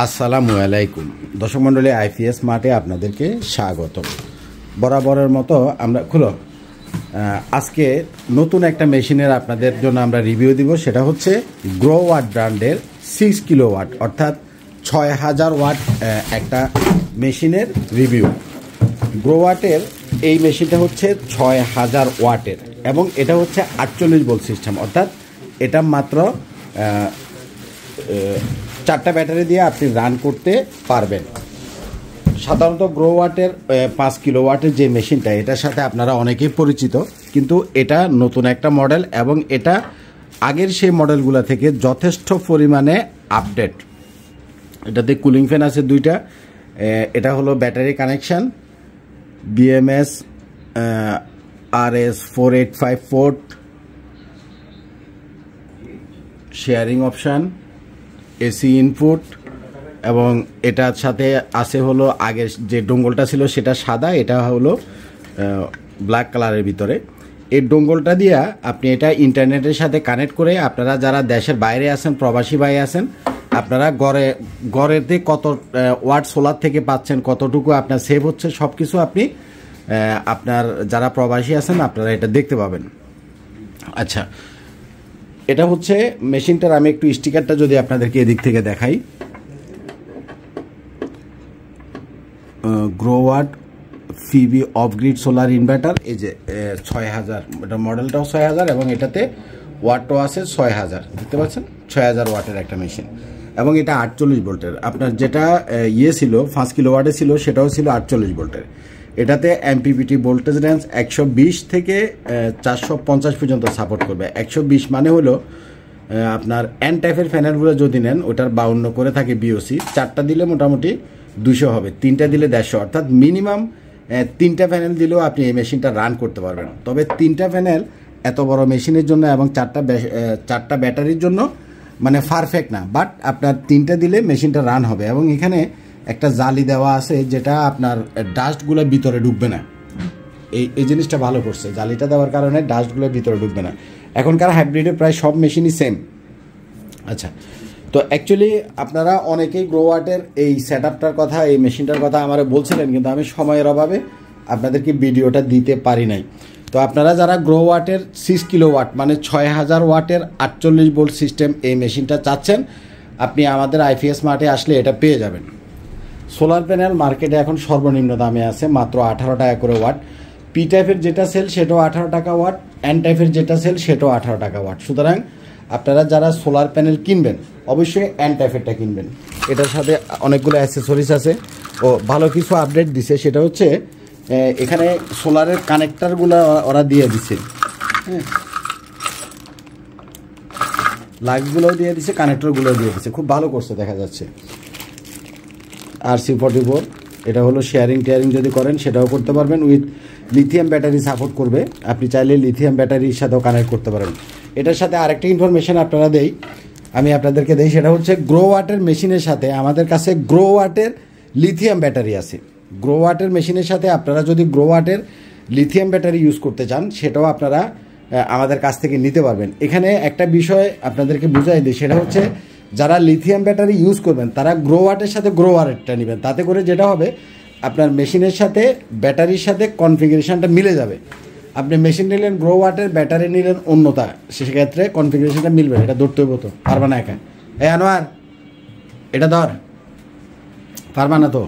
আসসালামু আলাইকুম দর্শক মণ্ডলী, আইপিএস মার্টে আপনাদেরকে স্বাগত। বরাবরের মতো আমরা আজকে নতুন একটা মেশিনের আপনাদের জন্য আমরা রিভিউ দিব। সেটা হচ্ছে গ্রোওয়াট ব্র্যান্ডের 6 কিলোওয়াট অর্থাৎ 6000 ওয়াট একটা মেশিনের রিভিউ। গ্রোওয়াটের এই মেশিনটা হচ্ছে 6000 ওয়াটের এবং এটা হচ্ছে 48 ভোল্ট সিস্টেম, অর্থাৎ এটা মাত্র 4টা ব্যাটারি দিয়ে আপনি রান করতে পারবেন। সাধারণত গ্রোওয়াটের 5 কিলোওয়াটের যে মেশিনটা, এটার সাথে আপনারা অনেকেই পরিচিত, কিন্তু এটা নতুন একটা মডেল এবং এটা আগের সেই মডেলগুলো থেকে যথেষ্ট পরিমাণে আপডেট। এটাতে কুলিং ফ্যান আছে 2টা। এটা হলো battery connection, BMS RS485 port, sharing option, AC input, এবং এটার সাথে আছে হলো আগের যে ডোঙ্গলটা ছিল সেটা সাদা, এটা হলো ব্ল্যাক কালারের ভিতরে। এই ডোঙ্গলটা দিয়ে আপনি এটা ইন্টারনেটের সাথে কানেক্ট করে আপনারা যারা দেশের বাইরে আছেন, প্রবাসী ভাই আছেন, আপনারা গড়েতে কত ওয়াট সোলার থেকে পাচ্ছেন, কতটুকু আপনার সেভ হচ্ছে, সব কিছু আপনি আপনার যারা প্রবাসী আছেন আপনারা এটা দেখতে পাবেন। আচ্ছা, এটা হচ্ছে মেশিনটার, আমি একটু স্টিকারটা যদি আপনাদেরকে এদিক থেকে দেখাই, গ্রোওয়াট ফিবি অফ গ্রিড সোলার ইনভার্টার। এই যে 6000, এটা মডেলটাও 6000 এবং এটাতে ওয়াটও আছে 6000, দেখতে পাচ্ছেন 6000 ওয়াটের একটা মেশিন। এবং এটা 48 ভোল্টের। আপনার যেটা ছিল 5 কিলোওয়াটে ছিল, সেটাও ছিল 48 ভোল্টের। এটাতে এমপিপিটি ভোল্টেজ রেঞ্জ 120 থেকে 450 পর্যন্ত সাপোর্ট করবে। 120 মানে হলো আপনার এন টাইপের ফ্যানেরগুলো যদি নেন, ওটার 52 করে থাকে বিওসি, 4টা দিলে মোটামুটি 200 হবে, 3টা দিলে 150, অর্থাৎ মিনিমাম 3টা প্যানেল দিলেও আপনি এই মেশিনটা রান করতে পারবেন। তবে 3টা প্যানেল এত বড় মেশিনের জন্য এবং 4টা ব্যাটারির জন্য মানে পারফেক্ট না, বাট আপনার 3টা দিলে মেশিনটা রান হবে। এবং এখানে একটা জালি দেওয়া আছে যেটা আপনার ডাস্টগুলো ভিতরে ঢুকবে না। এই জিনিসটা ভালো করছে, জালিটা দেওয়ার কারণে ডাস্টগুলো ভিতরে ঢুকবে না। এখনকার হাইব্রিডের প্রায় সব মেশিনই সেম। আচ্ছা, তো অ্যাকচুয়ালি আপনারা অনেকেই গ্রোওয়াটের এই সেটআপটার কথা, এই মেশিনটার কথা আমার বলছিলেন, কিন্তু আমি সময়ের অভাবে আপনাদেরকে ভিডিওটা দিতে পারি নাই। তো আপনারা যারা গ্রোওয়াটের 6 কিলোওয়াট মানে 6000 ওয়াটের 48 ভোল্ট সিস্টেম এই মেশিনটা চাচ্ছেন, আপনি আমাদের আইপিএস মার্টে আসলে এটা পেয়ে যাবেন। সোলার প্যানেল মার্কেটে এখন সর্বনিম্ন দামে আছে মাত্র 18 টাকা করে ওয়াট। পি টাইপের যেটা সেল সেটাও 18 টাকা ওয়াট, এন টাইপের যেটা সেল সেটাও 18 টাকা ওয়াট। সুতরাং আপনারা যারা সোলার প্যানেল কিনবেন অবশ্যই এন টাইপেরটা কিনবেন। এটার সাথে অনেকগুলো অ্যাক্সেসরিজ আছে ও ভালো কিছু আপডেট দিছে। সেটা হচ্ছে এখানে সোলারের কানেক্টারগুলো ওরা দিয়ে দিছে, হ্যাঁ, লাইটগুলোও দিয়ে দিছে, কানেক্টরগুলোও দিয়ে দিছে, খুব ভালো করছে দেখা যাচ্ছে। RC44, এটা হলো শেয়ারিং টেয়ারিং যদি করেন সেটাও করতে পারবেন, উইথ লিথিয়াম ব্যাটারি সাপোর্ট করবে। আপনি চাইলে লিথিয়াম ব্যাটারির সাথেও কানেক্ট করতে পারেন। এটার সাথে আরেকটা ইনফরমেশন আমি আপনাদেরকে দেই, সেটা হচ্ছে গ্রোওয়াটের মেশিনের সাথে আমাদের কাছে গ্রোওয়াটের লিথিয়াম ব্যাটারি আছে। গ্রোওয়াটের মেশিনের সাথে আপনারা যদি গ্রোওয়াটের লিথিয়াম ব্যাটারি ইউজ করতে চান, সেটাও আপনারা আমাদের কাছ থেকে নিতে পারবেন। এখানে একটা বিষয় আপনাদেরকে বুঝাই দিই, সেটা হচ্ছে যারা লিথিয়াম ব্যাটারি ইউজ করবেন তারা গ্রোওয়াটের সাথে গ্রোওয়াটেরটা নেবেন। তাতে করে যেটা হবে, আপনার মেশিনের সাথে ব্যাটারির সাথে কনফিগারেশনটা মিলে যাবে। আপনি মেশিন নিলেন গ্রোওয়াটের, ব্যাটারি নিলেন অন্যতা, সেক্ষেত্রে কনফিগারেশনটা মিলবে। এটা ধরতে হইব তো, পারবা না একা। আনোয়ার, এটা ধর, পারবা না তো।